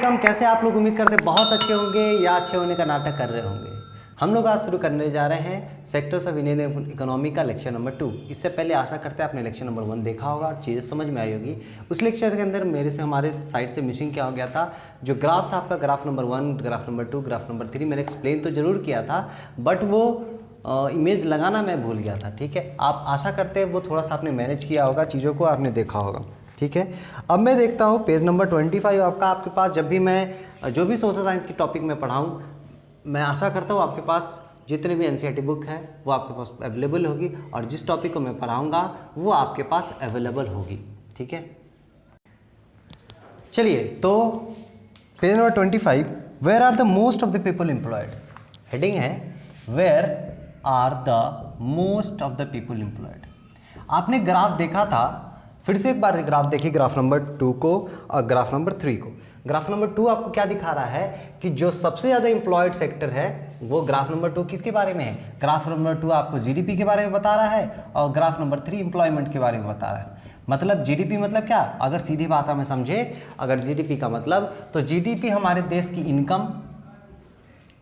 Welcome. कैसे आप लोग? उम्मीद करते हैं बहुत अच्छे होंगे या अच्छे होने का नाटक कर रहे होंगे। हम लोग आज शुरू करने जा रहे हैं सेक्टर्स ऑफ इंडियन इकोनॉमी का लेक्चर नंबर 2। इससे पहले आशा करते हैं आपने लेक्चर नंबर 1 देखा होगा और चीज़ें समझ में आई होगी। उस लेक्चर के अंदर हमारे साइड से मिसिंग क्या हो गया था, जो ग्राफ था आपका, graph number 1, graph number 2, graph number 3 मैंने एक्सप्लेन तो जरूर किया था, बट वो इमेज लगाना मैं भूल गया था। ठीक है, आप आशा करते हैं वो थोड़ा सा आपने मैनेज किया होगा, चीज़ों को आपने देखा होगा। ठीक है, अब मैं देखता हूँ पेज नंबर 25 आपके पास। जब भी मैं जो भी सोशल साइंस की टॉपिक में पढ़ाऊँ, मैं आशा करता हूँ आपके पास जितने भी एनसीईआरटी बुक है वो आपके पास अवेलेबल होगी, और जिस टॉपिक को मैं पढ़ाऊँगा वो आपके पास अवेलेबल होगी। ठीक है, चलिए तो page number 25, where are the most of the people employed. Heading है where are the most of the people employed. आपने ग्राफ देखा था, फिर से एक बार ग्राफ देखिए, ग्राफ नंबर 2 को और ग्राफ नंबर 3 को। ग्राफ नंबर 2 आपको क्या दिखा रहा है कि जो सबसे ज़्यादा एम्प्लॉयड सेक्टर है वो ग्राफ नंबर 2 किसके बारे में है? ग्राफ नंबर 2 आपको जीडीपी के बारे में बता रहा है और ग्राफ नंबर 3 एम्प्लॉयमेंट के बारे में बता रहा है। मतलब जीडीपी मतलब क्या, अगर सीधी बात में समझे, अगर जीडीपी का मतलब, तो जीडीपी हमारे देश की इनकम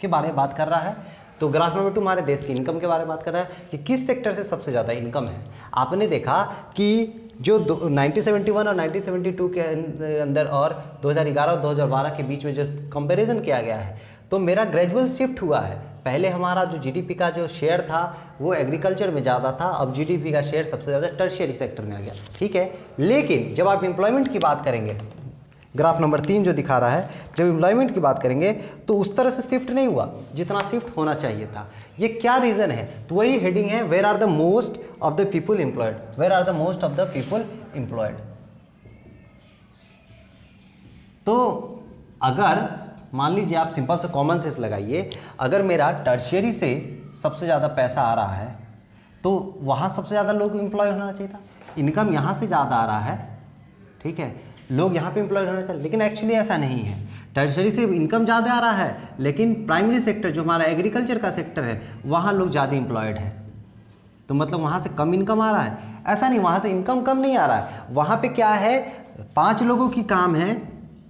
के बारे में बात कर रहा है। तो ग्राफ नंबर 2 हमारे देश की इनकम के बारे में बात कर रहा है कि किस सेक्टर से सबसे ज़्यादा इनकम है। आपने देखा कि जो 1971 और 1972 के अंदर और 2011 और 2012 के बीच में जो कंपैरिजन किया गया है, तो मेरा ग्रेजुअल शिफ्ट हुआ है। पहले हमारा जो जीडीपी का जो शेयर था वो एग्रीकल्चर में ज़्यादा था, अब जीडीपी का शेयर सबसे ज़्यादा टर्शियरी सेक्टर में आ गया। ठीक है, लेकिन जब आप एम्प्लॉयमेंट की बात करेंगे, ग्राफ नंबर 3 जो दिखा रहा है, जब एम्प्लॉयमेंट की बात करेंगे तो उस तरह से शिफ्ट नहीं हुआ जितना शिफ्ट होना चाहिए था। ये क्या रीज़न है? तो वही हेडिंग है, where are the most of the people employed. Where are the most of the people employed. तो अगर मान लीजिए आप सिंपल से कॉमन सेंस लगाइए, अगर मेरा टर्शियरी से सबसे ज़्यादा पैसा आ रहा है तो वहाँ सबसे ज़्यादा लोग एम्प्लॉय होना चाहिए था। इनकम यहाँ से ज़्यादा आ रहा है, ठीक है, लोग यहाँ पे एम्प्लॉयड होना चाहिए, लेकिन एक्चुअली ऐसा नहीं है। टर्शरी से इनकम ज़्यादा आ रहा है, लेकिन प्राइमरी सेक्टर जो हमारा एग्रीकल्चर का सेक्टर है वहाँ लोग ज़्यादा एम्प्लॉयड है। तो मतलब वहाँ से कम इनकम आ रहा है? ऐसा नहीं, वहाँ से इनकम कम नहीं आ रहा है। वहाँ पे क्या है, 5 लोगों की काम है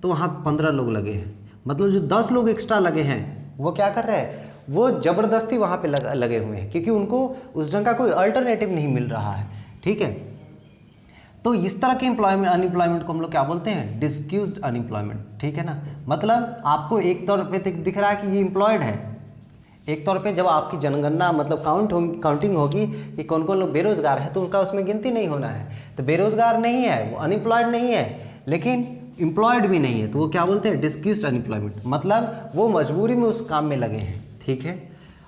तो वहाँ 15 लोग लगे हैं। मतलब जो 10 लोग एक्स्ट्रा लगे हैं वो क्या कर रहे हैं, वो ज़बरदस्ती वहाँ पे लगे हुए हैं, क्योंकि उनको उस ढंग का कोई अल्टरनेटिव नहीं मिल रहा है। ठीक है, तो इस तरह के अनएम्प्लॉयमेंट को हम लोग क्या बोलते हैं? डिस्क्यूज्ड अनएम्प्लॉयमेंट। ठीक है ना, मतलब आपको एक तौर पे दिख रहा है कि ये एम्प्लॉयड है, एक तौर पे जब आपकी जनगणना मतलब काउंटिंग होगी कि कौन कौन लोग बेरोजगार है, तो उनका उसमें गिनती नहीं होना है। तो बेरोजगार नहीं है, वो अनएम्प्लॉयड नहीं है, लेकिन एम्प्लॉयड भी नहीं है, तो वो क्या बोलते हैं? डिस्क्यूज्ड अनएम्प्लॉयमेंट। मतलब वो मजबूरी में उस काम में लगे हैं। ठीक है,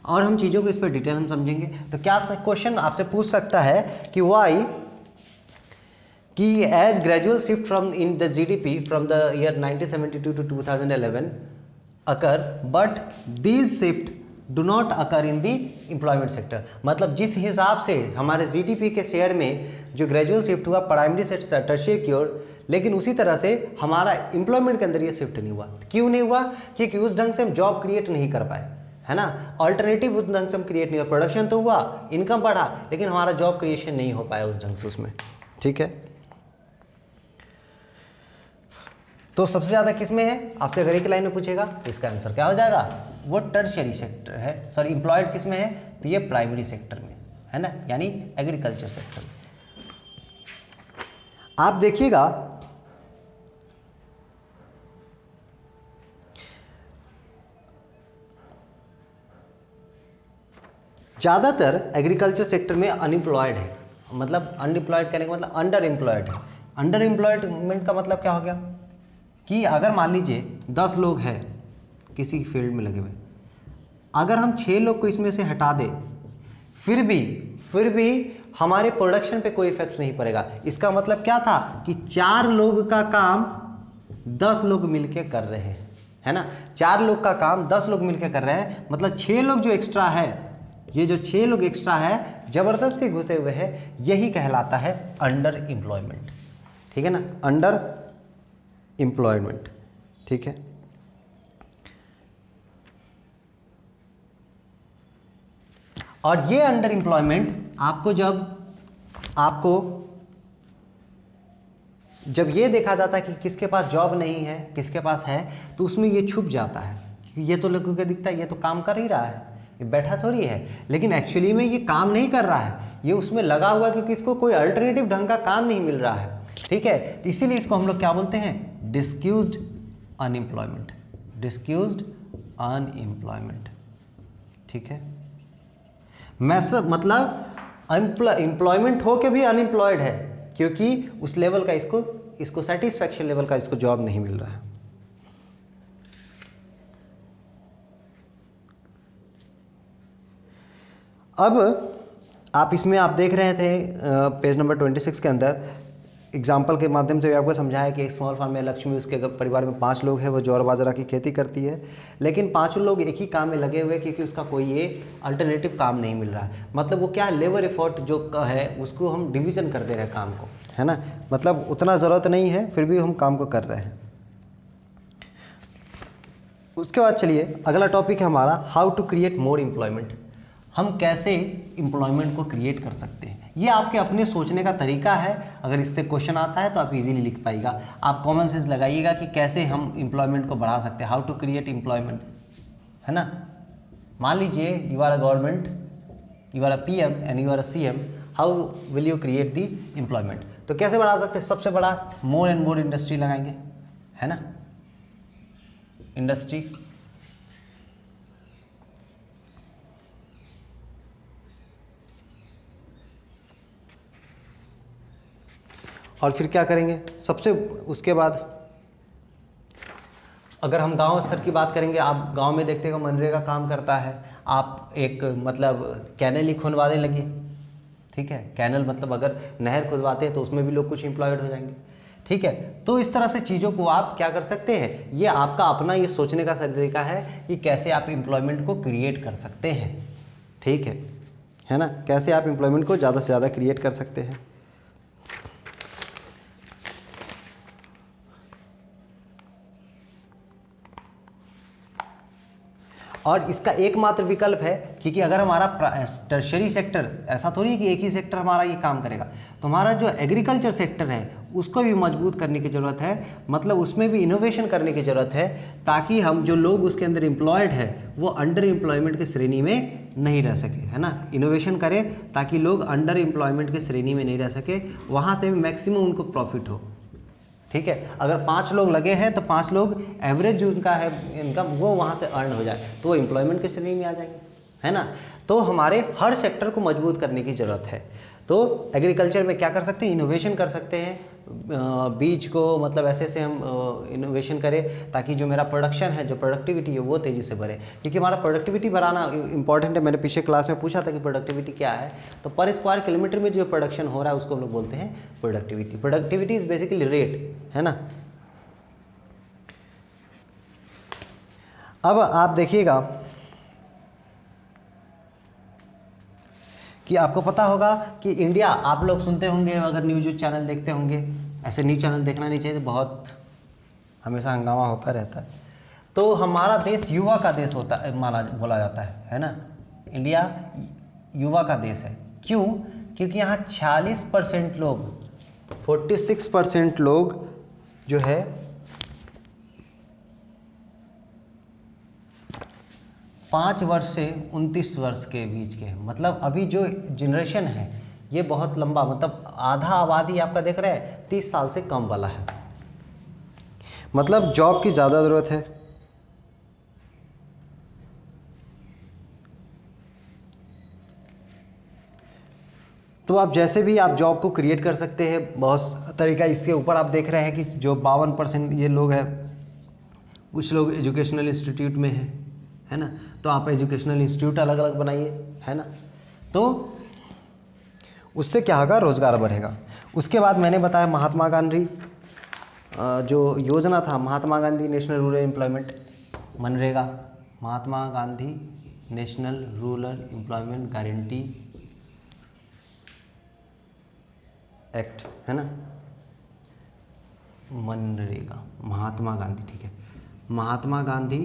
और हम चीज़ों को इस पर डिटेल हम समझेंगे। तो क्या क्वेश्चन आपसे पूछ सकता है कि वाई कि as gradual shift from in the GDP from the year 1972 to 2011 occur, but these shift do not occur in the employment sector। मतलब जिस हिसाब से हमारे जीडीपी के शेयर में जो ग्रेजुअल शिफ्ट हुआ प्राइमरी से टर्शियरी की ओर, लेकिन उसी तरह से हमारा एम्प्लॉयमेंट के अंदर ये शिफ्ट नहीं हुआ। क्यों नहीं हुआ? क्योंकि उस ढंग से हम जॉब क्रिएट नहीं कर पाए, है ना। अल्टरनेटिव उस ढंग से हम क्रिएट नहीं हुआ, प्रोडक्शन तो हुआ, इनकम बढ़ा, लेकिन हमारा जॉब क्रिएशन नहीं हो पाया उस ढंग से उसमें। ठीक है, तो सबसे ज़्यादा किस में है? आपसे अगर एक लाइन में पूछेगा तो इसका आंसर क्या हो जाएगा? वो टर्शियरी सेक्टर है। सॉरी, एम्प्लॉयड किस में है? तो ये प्राइमरी सेक्टर में है ना, यानी एग्रीकल्चर सेक्टर में। आप देखिएगा ज़्यादातर एग्रीकल्चर सेक्टर में अनएम्प्लॉयड है। मतलब अनएम्प्लॉयड कहने का मतलब अंडर एम्प्लॉयड है। अंडर एम्प्लॉयमेंट का मतलब क्या हो गया कि अगर मान लीजिए 10 लोग हैं किसी फील्ड में लगे हुए, अगर हम 6 लोग को इसमें से हटा दें, फिर भी हमारे प्रोडक्शन पे कोई इफेक्ट नहीं पड़ेगा। इसका मतलब क्या था कि 4 लोग का काम 10 लोग मिलके कर रहे हैं, है ना। 4 लोग का काम 10 लोग मिलके कर रहे हैं, मतलब 6 लोग जो एक्स्ट्रा है, ये जो 6 लोग एक्स्ट्रा है जबरदस्ती घुसे हुए हैं, यही कहलाता है अंडर एम्प्लॉयमेंट। ठीक है ना, अंडर एम्प्लॉयमेंट। ठीक है, और ये अंडर एम्प्लॉयमेंट आपको जब आपको जब ये देखा जाता है कि किसके पास जॉब नहीं है, किसके पास है, तो उसमें ये छुप जाता है कि ये तो लोगों को दिखता है ये तो काम कर ही रहा है, ये बैठा थोड़ी है, लेकिन एक्चुअली में ये काम नहीं कर रहा है, ये उसमें लगा हुआ है क्योंकि इसको कोई अल्टरनेटिव ढंग का काम नहीं मिल रहा है। ठीक है, तो इसीलिए इसको हम लोग क्या बोलते हैं, डिस्क्यूज्ड अनएम्प्लॉयमेंट, डिस्क्यूज्ड अनएम्प्लॉयमेंट। ठीक है, मतलब एम्प्लॉयमेंट हो के भी अनएम्प्लॉयड है क्योंकि उस लेवल का इसको सेटिस्फैक्शन लेवल का इसको जॉब नहीं मिल रहा है। अब आप इसमें आप देख रहे थे पेज नंबर 26 के अंदर एग्जाम्पल के माध्यम से आपको समझाया कि एक स्मॉल फार्म में लक्ष्मी, उसके परिवार में 5 लोग हैं, वो ज्वार बाजरा की खेती करती है, लेकिन 5 लोग एक ही काम में लगे हुए क्योंकि उसका कोई ये अल्टरनेटिव काम नहीं मिल रहा है। मतलब वो क्या, लेबर एफर्ट जो है उसको हम डिवीज़न कर दे रहे हैं काम को, है ना, मतलब उतना ज़रूरत नहीं है फिर भी हम काम को कर रहे हैं। उसके बाद चलिए अगला टॉपिक है हमारा, how to create more employment. हम कैसे एम्प्लॉयमेंट को क्रिएट कर सकते हैं, ये आपके अपने सोचने का तरीका है। अगर इससे क्वेश्चन आता है तो आप इजीली लिख पाइएगा। आप कॉमन सेंस लगाइएगा कि कैसे हम एम्प्लॉयमेंट को बढ़ा सकते हैं, हाउ टू क्रिएट एम्प्लॉयमेंट, है ना। मान लीजिए you are a government, you are a PM and you are a CM, how will you create the employment. तो कैसे बढ़ा सकते हैं, सबसे बड़ा मोर एंड मोर इंडस्ट्री लगाएंगे, है ना, इंडस्ट्री। और फिर क्या करेंगे सबसे, उसके बाद अगर हम गांव स्तर की बात करेंगे, आप गांव में देखते हो मनरेगा काम करता है, आप एक मतलब कैनल ही खुदवाने लगे। ठीक है, कैनल मतलब अगर नहर खुदवाते हैं तो उसमें भी लोग कुछ एम्प्लॉयड हो जाएंगे। ठीक है, तो इस तरह से चीज़ों को आप क्या कर सकते हैं, ये आपका अपना ये सोचने का तरीका है कि कैसे आप एम्प्लॉयमेंट को क्रिएट कर सकते हैं। ठीक है ना, कैसे आप एम्प्लॉयमेंट को ज़्यादा से ज़्यादा क्रिएट कर सकते हैं। और इसका एकमात्र विकल्प है, क्योंकि अगर हमारा टर्शियरी सेक्टर, ऐसा थोड़ी है कि एक ही सेक्टर हमारा ये काम करेगा, तो हमारा जो एग्रीकल्चर सेक्टर है उसको भी मजबूत करने की ज़रूरत है, मतलब उसमें भी इनोवेशन करने की ज़रूरत है, ताकि हम जो लोग उसके अंदर एम्प्लॉयड है वो अंडर एम्प्लॉयमेंट की श्रेणी में नहीं रह सके, है ना। इनोवेशन करें ताकि लोग अंडर एम्प्लॉयमेंट की श्रेणी में नहीं रह सके, वहाँ से भी मैक्सिमम उनको प्रॉफिट हो। ठीक है, अगर 5 लोग लगे हैं तो 5 लोग एवरेज जो उनका है इनकम वो वहाँ से अर्न हो जाए तो वो एम्प्लॉयमेंट की श्रेणी में आ जाएंगे, है ना। तो हमारे हर सेक्टर को मजबूत करने की ज़रूरत है। तो एग्रीकल्चर में क्या कर सकते हैं, इनोवेशन कर सकते हैं, बीज को मतलब ऐसे से हम इनोवेशन करें ताकि जो मेरा प्रोडक्शन है, जो प्रोडक्टिविटी है वो तेज़ी से बढ़े, क्योंकि हमारा प्रोडक्टिविटी बढ़ाना इंपॉर्टेंट है। मैंने पिछले क्लास में पूछा था कि प्रोडक्टिविटी क्या है, तो पर स्क्वायर किलोमीटर में जो प्रोडक्शन हो रहा है उसको हम लोग बोलते हैं productivity. Productivity is basically rate, है ना। अब आप देखिएगा कि आपको पता होगा कि इंडिया, आप लोग सुनते होंगे अगर न्यूज़ चैनल देखते होंगे, ऐसे न्यूज़ चैनल देखना नहीं चाहिए, बहुत हमेशा हंगामा होता रहता है। तो हमारा देश युवा का देश होता है, बोला जाता है ना। इंडिया युवा का देश है, क्यों, क्योंकि यहाँ 46% लोग, 46% लोग जो है 5 वर्ष से 29 वर्ष के बीच के हैं। मतलब अभी जो जनरेशन है ये बहुत लंबा, मतलब आधा आबादी आपका देख रहे हैं 30 साल से कम वाला है, मतलब जॉब की ज़्यादा ज़रूरत है। तो आप जैसे भी आप जॉब को क्रिएट कर सकते हैं, बहुत तरीका। इसके ऊपर आप देख रहे हैं कि जो 52% ये लोग हैं, कुछ लोग एजुकेशनल इंस्टीट्यूट में हैं, है ना। तो आप एजुकेशनल इंस्टीट्यूट अलग अलग बनाइए, है ना, तो उससे क्या होगा, रोज़गार बढ़ेगा। उसके बाद मैंने बताया महात्मा गांधी जो योजना था, Mahatma Gandhi national rural employment, MNREGA, Mahatma Gandhi national rural employment guarantee act, है ना, मनरेगा, महात्मा गांधी। ठीक है, Mahatma Gandhi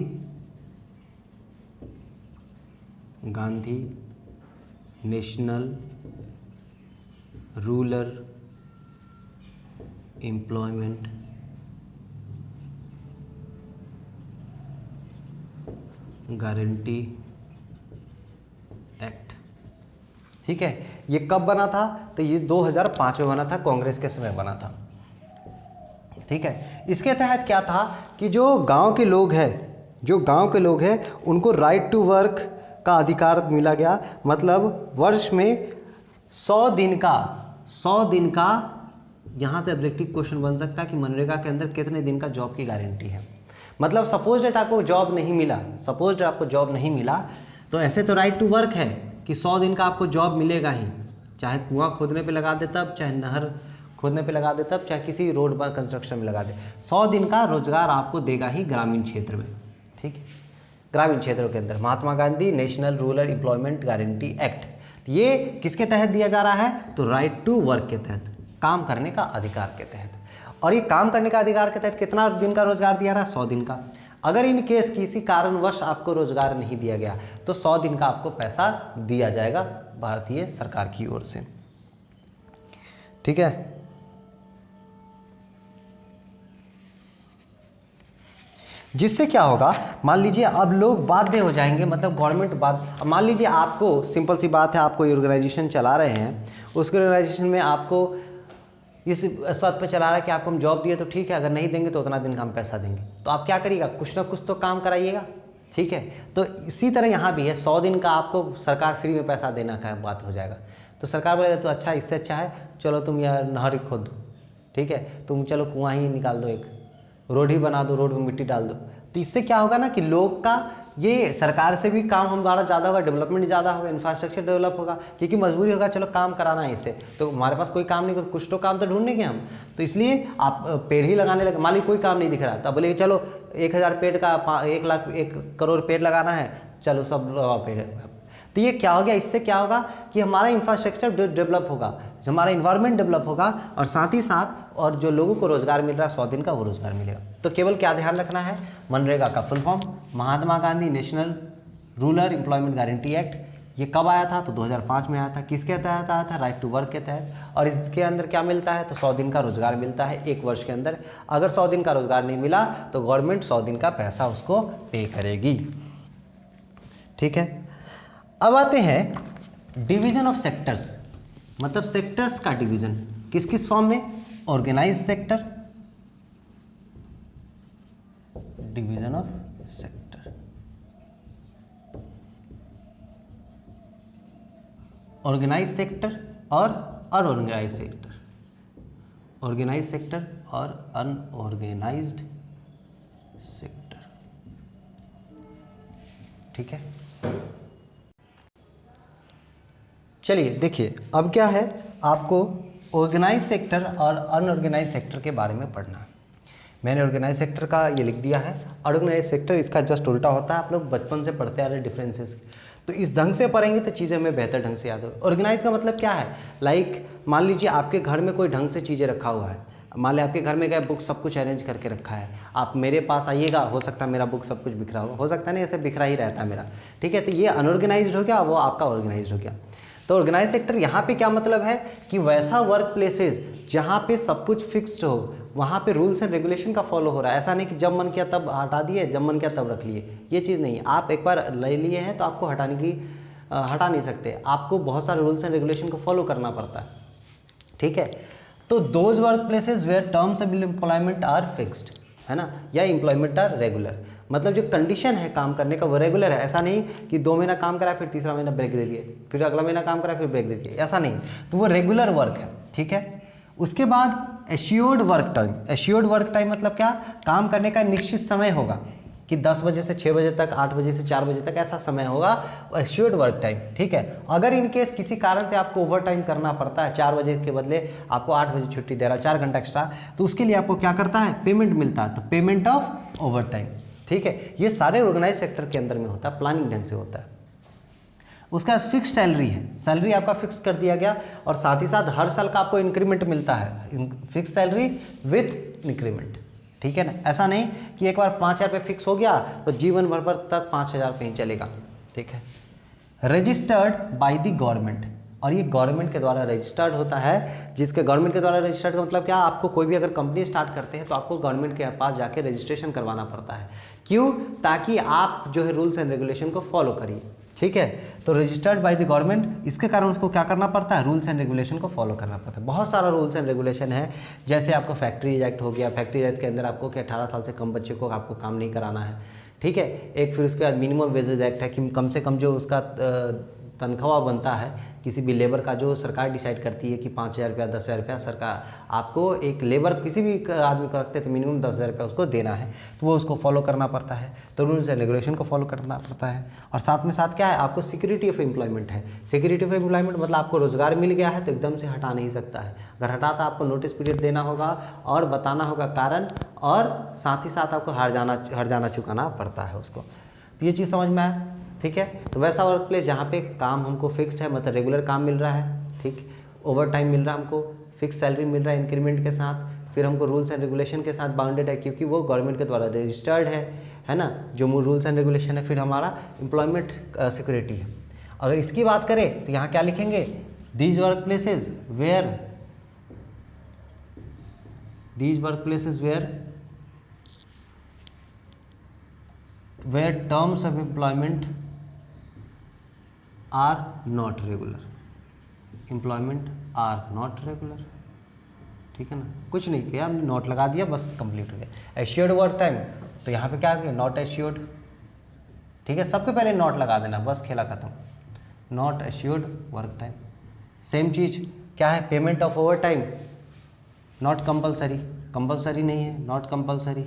national rural employment guarantee act. ठीक है, ये कब बना था? तो ये 2005 में बना था, कांग्रेस के समय बना था। ठीक है, इसके तहत क्या था कि जो गांव के लोग हैं उनको राइट टू वर्क का अधिकार मिला गया। मतलब वर्ष में 100 दिन का यहाँ से ऑब्जेक्टिव क्वेश्चन बन सकता है कि मनरेगा के अंदर कितने दिन का जॉब की गारंटी है। मतलब सपोज डेट आपको जॉब नहीं मिला, तो ऐसे तो राइट टू वर्क है कि 100 दिन का आपको जॉब मिलेगा ही, चाहे कुआं खोदने पे लगा दे तब, चाहे नहर खोदने पे लगा दे तब, चाहे किसी रोड पर कंस्ट्रक्शन में लगा दे, 100 दिन का रोजगार आपको देगा ही ग्रामीण क्षेत्र में। ठीक है, ग्रामीण क्षेत्रों के अंदर Mahatma Gandhi national rural employment guarantee act, ये किसके तहत दिया जा रहा है? तो राइट टू वर्क के तहत, काम करने का अधिकार के तहत। और ये काम करने का अधिकार के तहत कितना दिन का रोजगार दिया रहा है? 100 दिन का। अगर इन केस किसी कारणवश आपको रोजगार नहीं दिया गया तो 100 दिन का आपको पैसा दिया जाएगा भारतीय सरकार की ओर से। ठीक है, जिससे क्या होगा, मान लीजिए अब लोग बाध्य हो जाएंगे, मतलब गवर्नमेंट मान लीजिए आपको, सिंपल सी बात है, आपको ऑर्गेनाइजेशन चला रहे हैं, उसके ऑर्गेनाइजेशन में आपको इस शर्त पे चला रहा है कि आपको हम जॉब दिए तो ठीक है, अगर नहीं देंगे तो उतना दिन का हम पैसा देंगे, तो आप क्या करिएगा? कुछ ना कुछ तो काम कराइएगा। ठीक है, तो इसी तरह यहाँ भी है, 100 दिन का आपको सरकार फ्री में पैसा देना का बात हो जाएगा, तो सरकार बोलेगा तो अच्छा, इससे अच्छा है चलो तुम यार नहर ही खोद दो, ठीक है, तुम चलो कुआं ही निकाल दो, एक रोड ही बना दो, रोड में मिट्टी डाल दो। तो इससे क्या होगा ना कि लोग का, ये सरकार से भी काम हमारा ज़्यादा होगा, डेवलपमेंट ज़्यादा होगा, इंफ्रास्ट्रक्चर डेवलप होगा, क्योंकि मजबूरी होगा, चलो काम कराना है इससे, तो हमारे पास कोई काम नहीं, कुछ तो काम तो ढूंढेंगे हम, तो इसलिए आप पेड़ ही लगाने लगे। मान लीजिए कोई काम नहीं दिख रहा, तब बोले चलो 1000 पेड़ का 1 करोड़ पेड़ लगाना है, चलो सब लगाओ पेड़। तो ये क्या हो गया, इससे क्या होगा कि हमारा इंफ्रास्ट्रक्चर डेवलप होगा, हमारा इन्वायरमेंट डेवलप होगा, और साथ ही साथ और जो लोगों को रोजगार मिल रहा है 100 दिन का, वो रोजगार मिलेगा। तो केवल क्या ध्यान रखना है, मनरेगा का full form Mahatma Gandhi national rural employment guarantee act. ये कब आया था? तो 2005 में आया था। किसके तहत आया था? राइट टू वर्क के तहत। और इसके अंदर क्या मिलता है? तो 100 दिन का रोजगार मिलता है एक वर्ष के अंदर। अगर 100 दिन का रोजगार नहीं मिला तो गवर्नमेंट 100 दिन का पैसा उसको पे करेगी। ठीक है, अब आते हैं डिवीजन ऑफ सेक्टर्स, मतलब सेक्टर्स का डिवीजन किस किस फॉर्म में? Organise sector, division of sector, organise sector और अनऑर्गेनाइज सेक्टर, ऑर्गेनाइज सेक्टर और अनऑर्गेनाइज्ड सेक्टर। ठीक है, चलिए देखिए, अब क्या है, आपको ऑर्गेनाइज सेक्टर और अनऑर्गेनाइज सेक्टर के बारे में पढ़ना है। मैंने ऑर्गेनाइज सेक्टर का ये लिख दिया है, अनऑर्गेनाइज सेक्टर इसका जस्ट उल्टा होता है। आप लोग बचपन से पढ़ते आ रहे डिफरेंसेस, तो इस ढंग से पढ़ेंगे तो चीज़ें हमें बेहतर ढंग से याद हो। ऑर्गेनाइज का मतलब क्या है, लाइक मान लीजिए आपके घर में कोई ढंग से चीज़ें रखा हुआ है, मान लिया आपके घर में गए, बुक सब कुछ अरेंज करके रखा है, आप मेरे पास आइएगा, हो सकता है मेरा बुक सब कुछ बिखरा हो सकता है नहीं, ऐसे बिखरा ही रहता है मेरा। ठीक है, तो ये अनऑर्गेनाइज्ड हो गया, वो आपका ऑर्गेनाइज्ड हो गया। तो ऑर्गेनाइज सेक्टर यहाँ पे क्या मतलब है कि वैसा वर्क प्लेसेस जहाँ पे सब कुछ फिक्स्ड हो, वहाँ पे रूल्स एंड रेगुलेशन का फॉलो हो रहा है। ऐसा नहीं कि जब मन किया तब हटा दिए, जब मन किया तब रख लिए, ये चीज़ नहीं है। आप एक बार ले लिए हैं तो आपको हटा नहीं सकते, आपको बहुत सारे रूल्स एंड रेगुलेशन को फॉलो करना पड़ता है। ठीक है, तो those work places where terms of employment are fixed, है ना, या एम्प्लॉयमेंट आर रेगुलर, मतलब जो कंडीशन है काम करने का वो रेगुलर है। ऐसा नहीं कि 2 महीना काम करा फिर तीसरा महीना ब्रेक दे दिए, फिर अगला महीना काम करा फिर ब्रेक दे दिए, ऐसा नहीं, तो वो रेगुलर वर्क है। ठीक है, उसके बाद assured work time. Assured work time मतलब क्या, काम करने का निश्चित समय होगा कि 10 बजे से 6 बजे तक, 8 बजे से 4 बजे तक, ऐसा समय होगा, एश्योर्ड वर्क टाइम। ठीक है, अगर इन केस किसी कारण से आपको ओवर टाइम करना पड़ता है, 4 बजे के बदले आपको 8 बजे छुट्टी दे रहा है, 4 घंटा एक्स्ट्रा, तो उसके लिए आपको क्या करता है, पेमेंट मिलता है, तो पेमेंट ऑफ ओवर टाइम। ठीक है, ये सारे ऑर्गेनाइज सेक्टर के अंदर में होता है, प्लानिंग ढंग से होता है। उसका फिक्स सैलरी है, सैलरी आपका फिक्स कर दिया गया, और साथ ही साथ हर साल का आपको इंक्रीमेंट मिलता है, फिक्स सैलरी विथ इंक्रीमेंट। ठीक है ना, ऐसा नहीं कि एक बार 5000 पे फिक्स हो गया तो जीवन भर तक 5000 पे ही चलेगा। ठीक है, रजिस्टर्ड बाय द गवर्नमेंट, और ये गवर्नमेंट के द्वारा रजिस्टर्ड होता है। जिसके गवर्नमेंट के द्वारा रजिस्टर्ड का मतलब क्या, आपको कोई भी अगर कंपनी स्टार्ट करते हैं तो आपको गवर्नमेंट के पास जाके रजिस्ट्रेशन करवाना पड़ता है। क्यों? ताकि आप जो है रूल्स एंड रेगुलेशन को फॉलो करिए। ठीक है, तो रजिस्टर्ड बाय द गवर्नमेंट, इसके कारण उसको क्या करना पड़ता है, रूल्स एंड रेगुलेशन को फॉलो करना पड़ता है। बहुत सारा रूल्स एंड रेगुलेशन है, जैसे आपको फैक्ट्री एक्ट हो गया। फैक्ट्री एक्ट के अंदर आपको कि 18 साल से कम बच्चे को आपको काम नहीं कराना है। ठीक है, एक फिर उसके बाद मिनिमम वेजेज एक्ट है कि कम से कम जो उसका तनख्वाह बनता है किसी भी लेबर का, जो सरकार डिसाइड करती है कि 5,000 रुपया 10,000 रुपया सरकार आपको एक लेबर किसी भी आदमी को रखते हैं तो मिनिमम 10,000 रुपया उसको देना है, तो वो उसको फॉलो करना पड़ता है। तो रूल्स एंड रेगुलेशन को फॉलो करना पड़ता है। और साथ में साथ क्या है, आपको सिक्योरिटी ऑफ एम्प्लॉयमेंट है। सिक्योरिटी ऑफ एम्प्लॉयमेंट मतलब आपको रोजगार मिल गया है तो एकदम से हटा नहीं सकता है। अगर हटाता आपको नोटिस पीरियड देना होगा और बताना होगा कारण, और साथ ही साथ आपको हर जाना चुकाना पड़ता है उसको। तो ये चीज़ समझ में आया। ठीक है, तो वैसा वर्क प्लेस जहाँ पे काम हमको फिक्स्ड है, मतलब रेगुलर काम मिल रहा है, ठीक, ओवर टाइम मिल रहा है, हमको फिक्स सैलरी मिल रहा है इंक्रीमेंट के साथ, फिर हमको रूल्स एंड रेगुलेशन के साथ बाउंडेड है क्योंकि वो गवर्नमेंट के द्वारा रजिस्टर्ड है ना, जो रूल्स एंड रेगुलेशन है। फिर हमारा एम्प्लॉयमेंट सिक्योरिटी है। अगर इसकी बात करें तो यहाँ क्या लिखेंगे, these work places where terms of employment are not regular, ठीक है ना, कुछ नहीं किया हमने, नोट लगा दिया, बस कंप्लीट हो गया। एश्योर्ड वर्क टाइम, तो यहाँ पे क्या किया, नॉट एश्योर्ड। ठीक है, सबके पहले नोट लगा देना, बस खेला खत्म, not assured work time. Same चीज क्या है, payment of over time, not compulsory नहीं है, नॉट कंपल्सरी।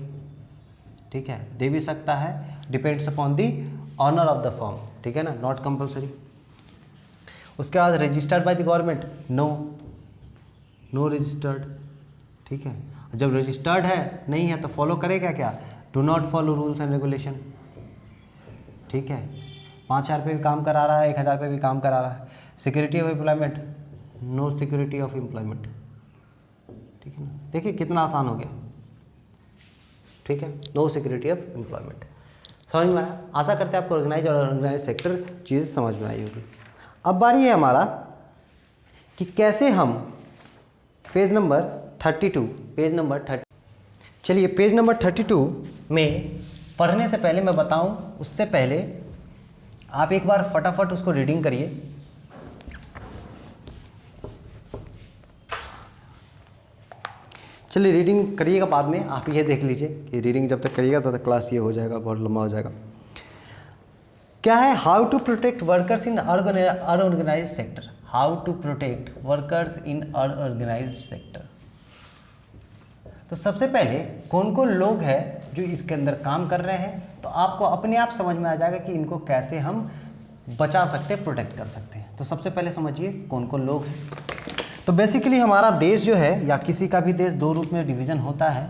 ठीक है, दे भी सकता है, depends upon the owner of the firm. ठीक है ना, नॉट कंपल्सरी। उसके बाद registered by the government, no registered. ठीक है, जब रजिस्टर्ड है नहीं है तो फॉलो करेगा क्या, do not follow rules and regulation. ठीक है, 5,000 रुपये भी काम करा रहा है, 1,000 रुपये भी काम करा रहा है। Security of employment, no security of employment. ठीक है ना, देखिए कितना आसान हो गया। ठीक है, नो सिक्योरिटी ऑफ एम्प्लॉयमेंट। समझ में आया? आशा करते हैं आपको ऑर्गेनाइज और अनऑर्गेनाइज सेक्टर चीज़ समझ में आई होगी। अब बारी है हमारा कि कैसे हम पेज नंबर 32, चलिए पेज नंबर 32 में पढ़ने से पहले मैं बताऊं, उससे पहले आप एक बार फटाफट उसको रीडिंग करिए। चलिए रीडिंग करिएगा, बाद में आप ये देख लीजिए कि रीडिंग जब तक करिएगा तब तक क्लास ये हो जाएगा, बहुत लंबा हो जाएगा। क्या है, how to protect workers in unorganised sector. How to protect workers in unorganised sector. तो सबसे पहले कौन कौन लोग हैं जो इसके अंदर काम कर रहे हैं, तो आपको अपने आप समझ में आ जाएगा कि इनको कैसे हम बचा सकते हैं, प्रोटेक्ट कर सकते हैं। तो सबसे पहले समझिए कौन कौन लोग हैं। तो बेसिकली हमारा देश जो है, या किसी का भी देश, दो रूप में डिवीज़न होता है,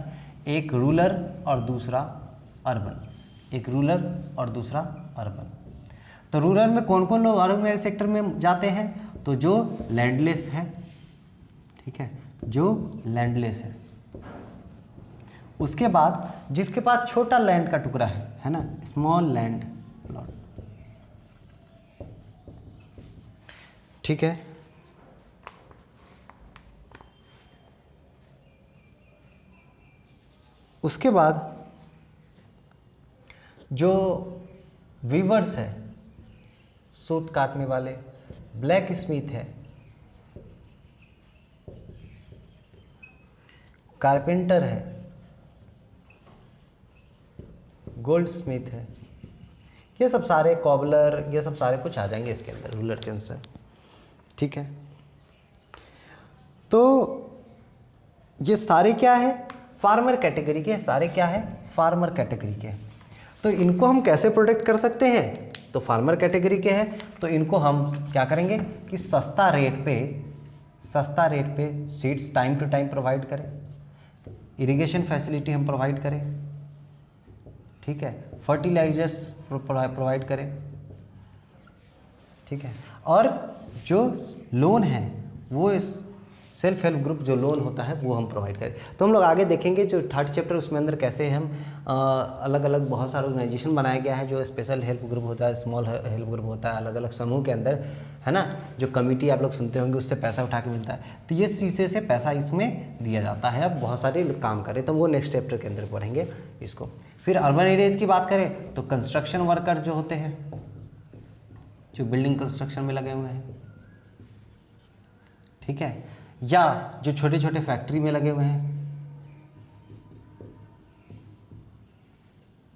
एक रूरल और दूसरा अर्बन। एक रूरल और दूसरा अर्बन। तो रूरल में कौन कौन लोग ऑर्गेनाइज सेक्टर में जाते हैं, तो जो लैंडलेस है, ठीक है, जो लैंडलेस है। उसके बाद जिसके पास छोटा लैंड का टुकड़ा है ना, स्मॉल लैंड प्लॉट। ठीक है, उसके बाद जो वीवर्स है, सूत काटने वाले, ब्लैक स्मिथ है, कारपेंटर है, गोल्ड स्मिथ है, ये सब सारे, कॉबलर, ये सब सारे कुछ आ जाएंगे इसके अंदर, रूलर के अंदर। ठीक है, तो ये सारे क्या है, फार्मर कैटेगरी के, सारे क्या है, फार्मर कैटेगरी के। तो इनको हम कैसे प्रोटेक्ट कर सकते हैं, तो फार्मर कैटेगरी के हैं तो इनको हम क्या करेंगे कि सस्ता रेट पे seeds time to time provide करें, इरिगेशन फैसिलिटी हम प्रोवाइड करें, ठीक है, फर्टिलाइजर्स प्रोवाइड करें, ठीक है, और जो लोन है वो सेल्फ हेल्प ग्रुप जो लोन होता है वो हम प्रोवाइड करें। तो हम लोग आगे देखेंगे जो थर्ड चैप्टर उसमें अंदर कैसे हम अलग अलग बहुत सारे ऑर्गेनाइजेशन बनाया गया है, जो स्पेशल हेल्प ग्रुप होता है, स्मॉल हेल्प ग्रुप होता है, अलग अलग समूह के अंदर, है ना, जो कमेटी आप लोग सुनते होंगे उससे पैसा उठा के मिलता है, तो ये शीशे से पैसा इसमें दिया जाता है। अब बहुत सारे काम करें तो वो नेक्स्ट चैप्टर के अंदर पढ़ेंगे इसको। फिर अर्बन एरियाज की बात करें तो कंस्ट्रक्शन वर्कर जो होते हैं, जो बिल्डिंग कंस्ट्रक्शन में लगे हुए हैं, ठीक है, या जो छोटे छोटे फैक्ट्री में लगे हुए हैं,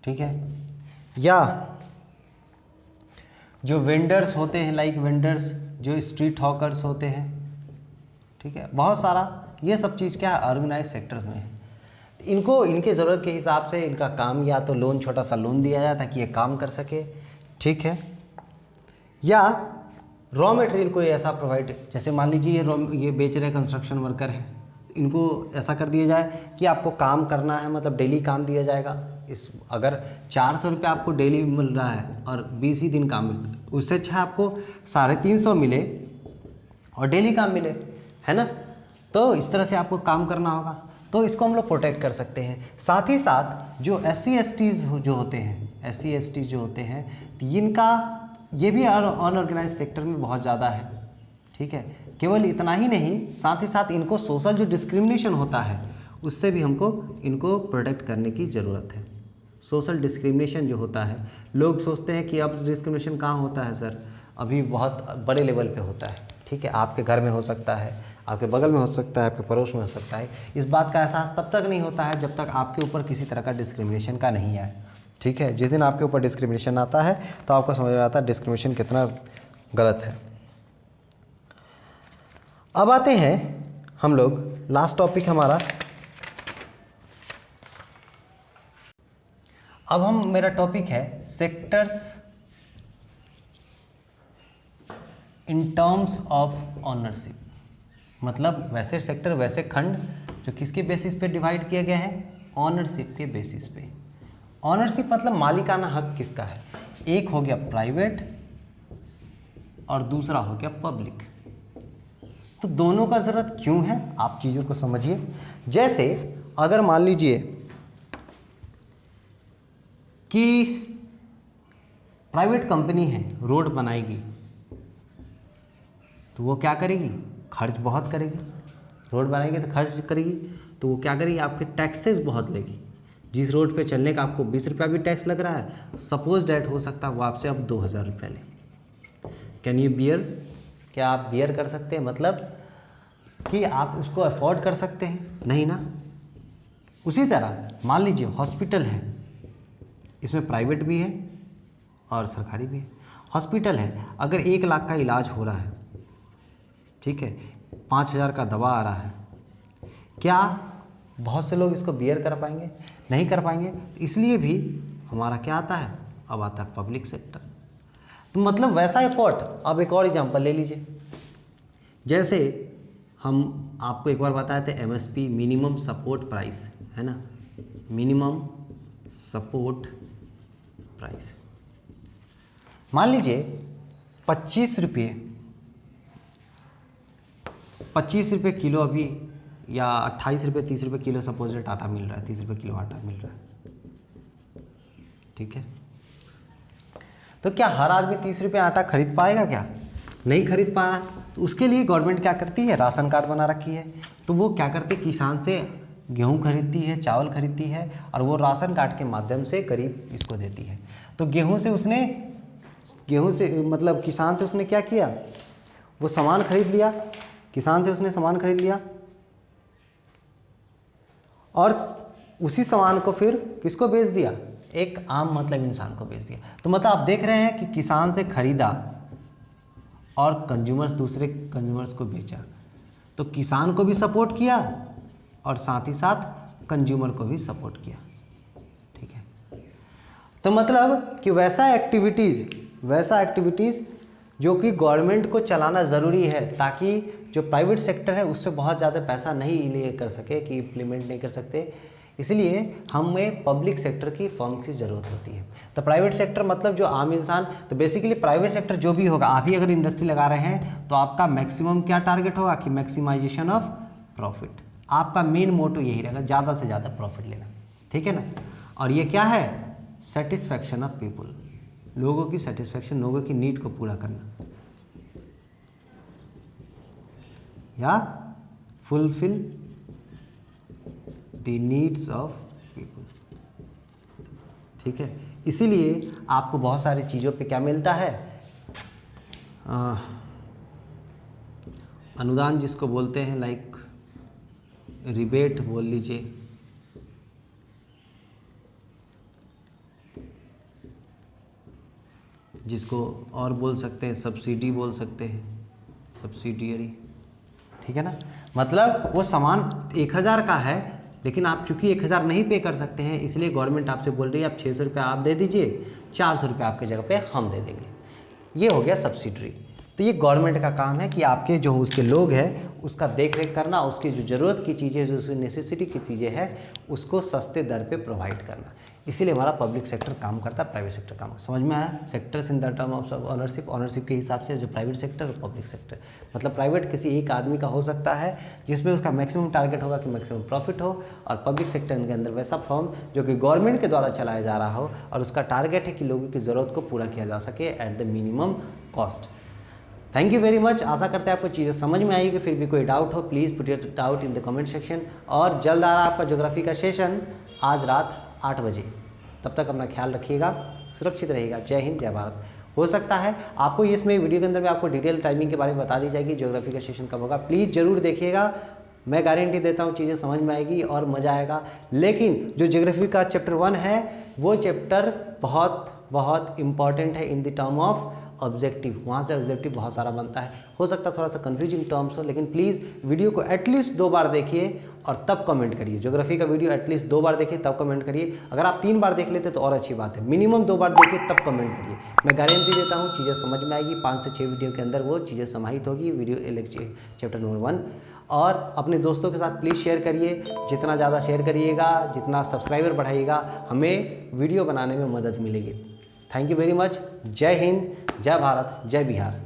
ठीक है, या जो वेंडर्स होते हैं, लाइक वेंडर्स जो स्ट्रीट हॉकर्स होते हैं, ठीक है, बहुत सारा ये सब चीज़ क्या है ऑर्गेनाइज सेक्टर में है। इनको इनके ज़रूरत के हिसाब से इनका काम या तो लोन, छोटा सा लोन दिया जाए ताकि ये काम कर सके, ठीक है, या रॉ मटेरियल कोई ऐसा प्रोवाइड, जैसे मान लीजिए ये बेच रहे कंस्ट्रक्शन वर्कर हैं, इनको ऐसा कर दिया जाए कि आपको काम करना है, मतलब डेली काम दिया जाएगा। इस अगर 400 रुपये आपको डेली मिल रहा है और 20 ही दिन काम मिल रहा है, उससे अच्छा आपको 350 मिले और डेली काम मिले, है ना। तो इस तरह से आपको काम करना होगा, तो इसको हम लोग प्रोटेक्ट कर सकते हैं। साथ ही साथ जो SC STs जो होते हैं, SC STs जो होते हैं, इनका ये भी अनऑर्गेनाइज सेक्टर में बहुत ज़्यादा है, ठीक है। केवल इतना ही नहीं, साथ ही साथ इनको सोशल जो डिस्क्रिमिनेशन होता है उससे भी हमको इनको प्रोटेक्ट करने की ज़रूरत है। सोशल डिस्क्रिमिनेशन जो होता है, लोग सोचते हैं कि अब डिस्क्रिमिनेशन कहाँ होता है सर, अभी बहुत बड़े लेवल पे होता है, ठीक है, आपके घर में हो सकता है, आपके बगल में हो सकता है, आपके पड़ोस में हो सकता है। इस बात का एहसास तब तक नहीं होता है जब तक आपके ऊपर किसी तरह का डिस्क्रिमिनेशन का नहीं है, ठीक है। जिस दिन आपके ऊपर डिस्क्रिमिनेशन आता है तो आपको समझ में आता है डिस्क्रिमिनेशन कितना गलत है। अब आते हैं हम लोग लास्ट टॉपिक हमारा, अब हम मेरा टॉपिक है sectors in terms of ownership, मतलब वैसे सेक्टर, वैसे खंड जो किसके बेसिस पे डिवाइड किया गया है, ऑनरशिप के बेसिस पे। ऑनरशिप मतलब मालिकाना हक किसका है, एक हो गया प्राइवेट और दूसरा हो गया पब्लिक। तो दोनों का ज़रूरत क्यों है, आप चीज़ों को समझिए। जैसे अगर मान लीजिए कि प्राइवेट कंपनी है, रोड बनाएगी, तो वो क्या करेगी, खर्च बहुत करेगी। रोड बनाएगी तो खर्च करेगी, तो वो क्या करेगी, आपके टैक्सेस बहुत लेगी। जिस रोड पे चलने का आपको 20 रुपया भी टैक्स लग रहा है, सपोज डैट हो सकता है वो आपसे अब 2000 रुपया ले। कैन यू बियर, क्या आप बियर कर सकते हैं, मतलब कि आप उसको अफोर्ड कर सकते हैं, नहीं ना। उसी तरह मान लीजिए हॉस्पिटल है, इसमें प्राइवेट भी है और सरकारी भी है। हॉस्पिटल है, अगर 1 लाख का इलाज हो रहा है, ठीक है, 5000 का दवा आ रहा है, क्या बहुत से लोग इसको बियर कर पाएंगे, नहीं कर पाएंगे। इसलिए भी हमारा क्या आता है, अब आता है पब्लिक सेक्टर। तो मतलब वैसा एफर्ट। अब एक और एग्जांपल ले लीजिए, जैसे हम आपको एक बार बताए थे MSP, मिनिमम सपोर्ट प्राइस, है ना, मिनिमम सपोर्ट प्राइस। मान लीजिए 25 रुपये किलो अभी, या 28 रुपये 30 रुपये किलो सपोज रेट आटा मिल रहा है, 30 रुपये किलो आटा मिल रहा है, ठीक है। तो क्या हर आदमी 30 रुपये आटा खरीद पाएगा, क्या नहीं खरीद पा रहा। तो उसके लिए गवर्नमेंट क्या करती है, राशन कार्ड बना रखी है। तो वो क्या करती है, किसान से गेहूं खरीदती है, चावल खरीदती है, और वो राशन कार्ड के माध्यम से गरीब इसको देती है। तो गेहूं से मतलब किसान से उसने क्या किया, वो सामान खरीद लिया, किसान से उसने सामान खरीद लिया, और उसी सामान को फिर किसको बेच दिया, एक आम मतलब इंसान को बेच दिया। तो मतलब आप देख रहे हैं कि किसान से खरीदा और कंज्यूमर्स, दूसरे कंज्यूमर्स को बेचा। तो किसान को भी सपोर्ट किया और साथ ही साथ कंज्यूमर को भी सपोर्ट किया, ठीक है। तो मतलब कि वैसा एक्टिविटीज़ जो कि गवर्नमेंट को चलाना ज़रूरी है, ताकि जो प्राइवेट सेक्टर है उस पर बहुत ज़्यादा पैसा नहीं ले कर सके, कि इम्प्लीमेंट नहीं कर सकते, इसलिए हमें पब्लिक सेक्टर की फर्म की ज़रूरत होती है। तो प्राइवेट सेक्टर मतलब जो आम इंसान, तो बेसिकली प्राइवेट सेक्टर जो भी होगा, आप ही अगर इंडस्ट्री लगा रहे हैं तो आपका मैक्सिमम क्या टारगेट होगा कि मैक्सिमाइजेशन ऑफ प्रॉफिट। आपका मेन मोटो यही रहेगा, ज़्यादा से ज़्यादा प्रॉफिट लेना, ठीक है ना। और ये क्या है, सेटिस्फैक्शन ऑफ पीपुल, लोगों की सेटिस्फैक्शन, लोगों की नीड को पूरा करना या fulfil the needs of people, ठीक है। इसीलिए आपको बहुत सारी चीज़ों पे क्या मिलता है, अनुदान जिसको बोलते हैं, लाइक रिबेट बोल लीजिए, जिसको और बोल सकते हैं सब्सिडी बोल सकते हैं, सब्सिडियरी, ठीक है ना। मतलब वो सामान 1000 का है, लेकिन आप चूंकि 1000 नहीं पे कर सकते हैं, इसलिए गवर्नमेंट आपसे बोल रही है आप 600 रुपये आप दे दीजिए, 400 रुपये आपके जगह पे हम दे देंगे। ये हो गया सब्सिडरी। तो ये गवर्नमेंट का काम है कि आपके जो उसके लोग हैं उसका देख रेख करना, उसकी जो ज़रूरत की चीज़ें, जो उसकी नेसेसिटी की चीज़ें हैं उसको सस्ते दर पे प्रोवाइड करना। इसीलिए हमारा पब्लिक सेक्टर काम करता है, प्राइवेट सेक्टर काम। समझ में आया, sectors in the term of ownership, ownership के हिसाब से जो प्राइवेट सेक्टर और पब्लिक सेक्टर, मतलब प्राइवेट किसी एक आदमी का हो सकता है जिसमें उसका मैक्सिमम टारगेट होगा कि मैक्सिमम प्रॉफिट हो, और पब्लिक सेक्टर के अंदर वैसा फॉर्म जो कि गवर्नमेंट के द्वारा चलाया जा रहा हो और उसका टारगेट है कि लोगों की ज़रूरत को पूरा किया जा सके at the minimum cost. Thank you very much. आशा करते हैं आपको चीज़ें समझ में आएगी। फिर भी कोई डाउट हो please put your doubt in the comment section. और जल्द आ रहा आपका ज्योग्राफी का सेशन आज रात 8 बजे। तब तक अपना ख्याल रखिएगा, सुरक्षित रहिएगा। जय हिंद, जय भारत। हो सकता है आपको इसमें वीडियो के अंदर में आपको डिटेल टाइमिंग के बारे में बता दी जाएगी, ज्योग्राफी का सेशन कब होगा। प्लीज़ ज़रूर देखिएगा, मैं गारंटी देता हूँ चीज़ें समझ में आएगी और मज़ा आएगा। लेकिन जो ज्योग्राफी का चैप्टर 1 है वो चैप्टर बहुत बहुत इंपॉर्टेंट है in the term of objective. वहाँ से ऑब्जेक्टिव बहुत सारा बनता है। हो सकता है थोड़ा सा कन्फ्यूजिंग टर्म्स हो, लेकिन प्लीज़ वीडियो को एटलीस्ट 2 बार देखिए और तब कमेंट करिए। ज्योग्राफी का वीडियो एटलीस्ट 2 बार देखिए तब कमेंट करिए। अगर आप 3 बार देख लेते तो और अच्छी बात है, मिनिमम 2 बार देखिए तब कमेंट करिए। मैं गारंटी देता हूँ चीज़ें समझ में आएगी। 5 से 6 वीडियो के अंदर वो चीज़ें समाहित होगी, वीडियो चैप्टर नंबर 1। और अपने दोस्तों के साथ प्लीज़ शेयर करिए, जितना ज़्यादा शेयर करिएगा, जितना सब्सक्राइबर बढ़ाइएगा, हमें वीडियो बनाने में मदद मिलेगी। Thank you very much. जय हिंद, जय भारत, जय बिहार।